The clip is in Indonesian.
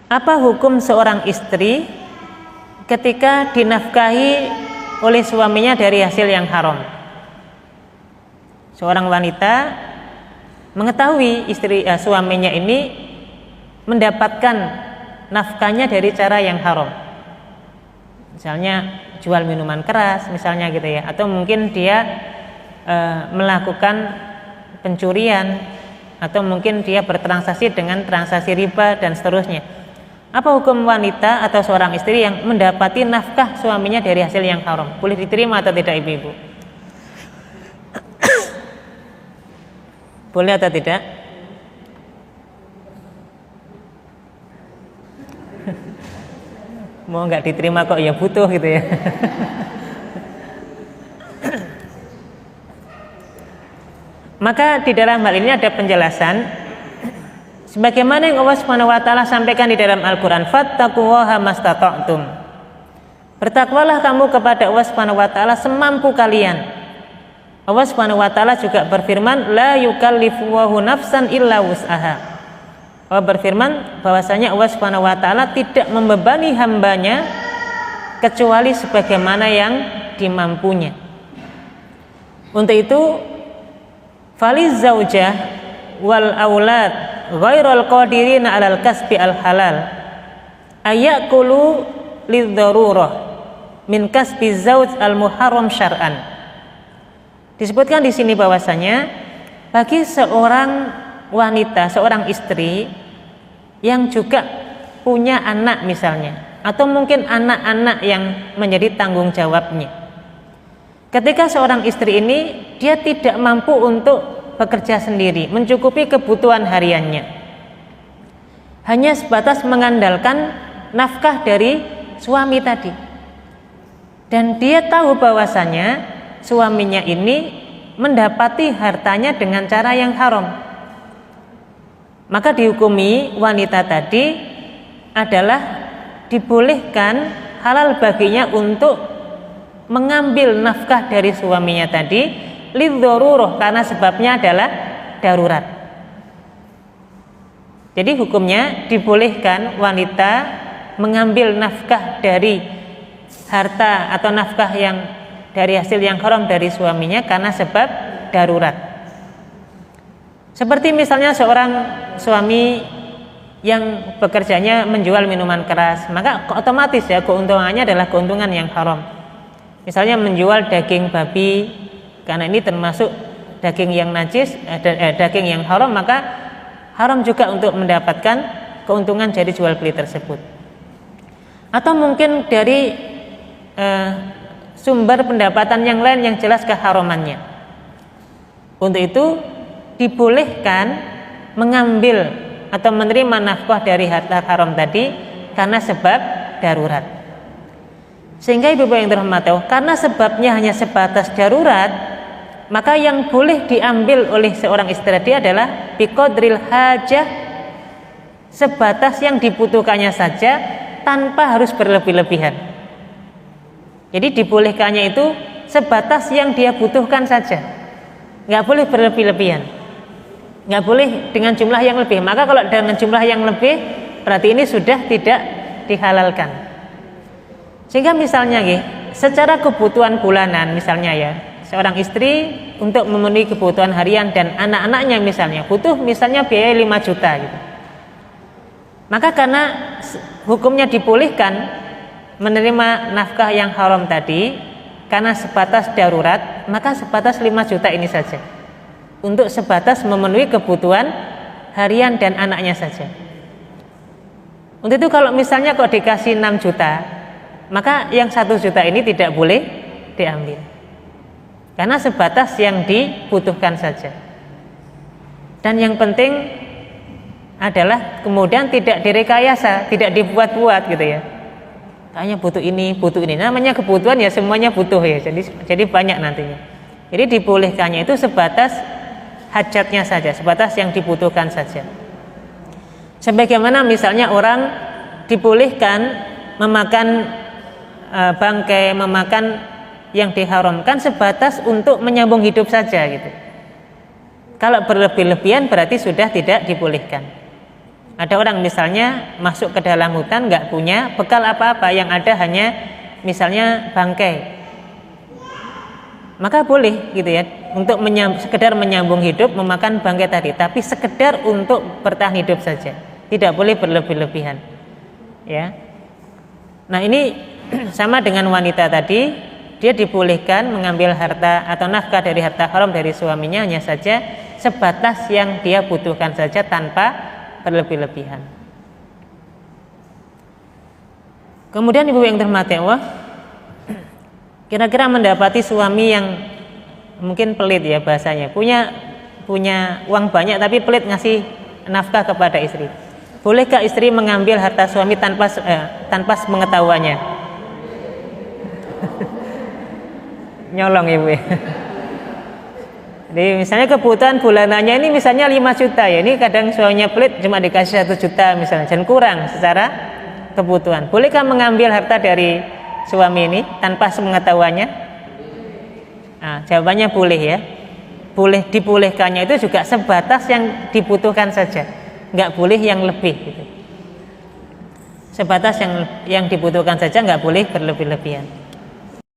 Apa hukum seorang istri ketika dinafkahi oleh suaminya dari hasil yang haram? Seorang wanita mengetahui suaminya ini mendapatkan nafkahnya dari cara yang haram. Misalnya jual minuman keras misalnya gitu ya, atau mungkin dia melakukan pencurian, atau mungkin dia bertransaksi dengan transaksi riba dan seterusnya. Apa hukum wanita atau seorang istri yang mendapati nafkah suaminya dari hasil yang haram? Boleh diterima atau tidak, ibu-ibu? Boleh atau tidak? Mau nggak diterima kok ya butuh gitu ya. Maka di dalam hal ini ada penjelasan sebagaimana yang Allah Subhanahu wa taala sampaikan di dalam Al-Qur'an, fattaqullaha mastata'tum. Bertakwalah kamu kepada Allah Subhanahu wa taala semampu kalian. Allah Subhanahu wa taala juga berfirman, la yukallifullahu nafsan illa wus'aha. Allah berfirman bahwasanya Allah Subhanahu wa taala tidak membebani hambanya kecuali sebagaimana yang dimampunya. Untuk itu faliz zaujah wal aulad ghairul qadirina 'alal kasbi al halal ayakulu lidzarurah min kasbi zauj al muharram syar'an. Disebutkan di sini bahwasanya bagi seorang wanita, seorang istri yang juga punya anak misalnya, atau mungkin anak-anak yang menjadi tanggung jawabnya. Ketika seorang istri ini dia tidak mampu untuk bekerja sendiri, mencukupi kebutuhan hariannya, hanya sebatas mengandalkan nafkah dari suami tadi, dan dia tahu bahwasanya suaminya ini mendapati hartanya dengan cara yang haram, maka dihukumi wanita tadi adalah dibolehkan, halal baginya untuk mengambil nafkah dari suaminya tadi lidzarurah, karena sebabnya adalah darurat. Jadi hukumnya dibolehkan wanita mengambil nafkah dari harta atau nafkah yang dari hasil yang haram dari suaminya karena sebab darurat. Seperti misalnya seorang suami yang bekerjanya menjual minuman keras, maka otomatis ya keuntungannya adalah keuntungan yang haram. Misalnya menjual daging babi, karena ini termasuk daging yang najis, daging yang haram, maka haram juga untuk mendapatkan keuntungan dari jual beli tersebut. Atau mungkin dari sumber pendapatan yang lain yang jelas keharamannya. Untuk itu dibolehkan mengambil atau menerima nafkah dari harta haram tadi karena sebab darurat. Sehingga ibu-ibu yang dirahmati Allah, karena sebabnya hanya sebatas darurat, maka yang boleh diambil oleh seorang istri tadi adalah biqadril hajah, sebatas yang dibutuhkannya saja tanpa harus berlebih-lebihan. Jadi dibolehkannya itu sebatas yang dia butuhkan saja, nggak boleh berlebih-lebihan, nggak boleh dengan jumlah yang lebih. Maka kalau dengan jumlah yang lebih berarti ini sudah tidak dihalalkan. Sehingga misalnya secara kebutuhan bulanan misalnya ya, seorang istri untuk memenuhi kebutuhan harian dan anak-anaknya misalnya butuh misalnya biaya 5 juta gitu. Maka karena hukumnya dibolehkan menerima nafkah yang haram tadi karena sebatas darurat, maka sebatas 5 juta ini saja, untuk sebatas memenuhi kebutuhan harian dan anaknya saja. Untuk itu kalau misalnya kok dikasih 6 juta, maka yang 1 juta ini tidak boleh diambil, karena sebatas yang dibutuhkan saja. Dan yang penting adalah kemudian tidak direkayasa, tidak dibuat-buat gitu ya. Kayaknya butuh ini. Namanya kebutuhan ya semuanya butuh ya. Jadi banyak nantinya. Jadi dibolehkannya itu sebatas hajatnya saja, sebatas yang dibutuhkan saja. Sebagaimana misalnya orang dibolehkan memakan bangkai, memakan yang diharamkan sebatas untuk menyambung hidup saja gitu. Kalau berlebih-lebihan berarti sudah tidak dibolehkan. Ada orang misalnya masuk ke dalam hutan nggak punya bekal apa-apa, yang ada hanya misalnya bangkai, maka boleh gitu ya, untuk sekedar menyambung hidup memakan bangkai tadi, tapi sekedar untuk bertahan hidup saja, tidak boleh berlebih-lebihan ya. Nah ini sama dengan wanita tadi, dia dibolehkan mengambil harta atau nafkah dari harta haram dari suaminya hanya saja sebatas yang dia butuhkan saja tanpa berlebih-lebihan. Kemudian ibu yang terhormati Allah, kira-kira mendapati suami yang mungkin pelit ya bahasanya, punya uang banyak tapi pelit ngasih nafkah kepada istri. Bolehkah istri mengambil harta suami tanpa pengetahuannya? Nyolong ibu ya. Jadi misalnya kebutuhan bulanannya ini misalnya 5 juta ya, ini kadang suaminya pelit cuma dikasih 1 juta misalnya, dan kurang secara kebutuhan. Bolehkah mengambil harta dari suami ini tanpa sepengetahuannya? Nah, jawabannya boleh ya. Boleh, dibolehkannya itu juga sebatas yang dibutuhkan saja, nggak boleh yang lebih gitu. Sebatas yang dibutuhkan saja, nggak boleh berlebih-lebihan.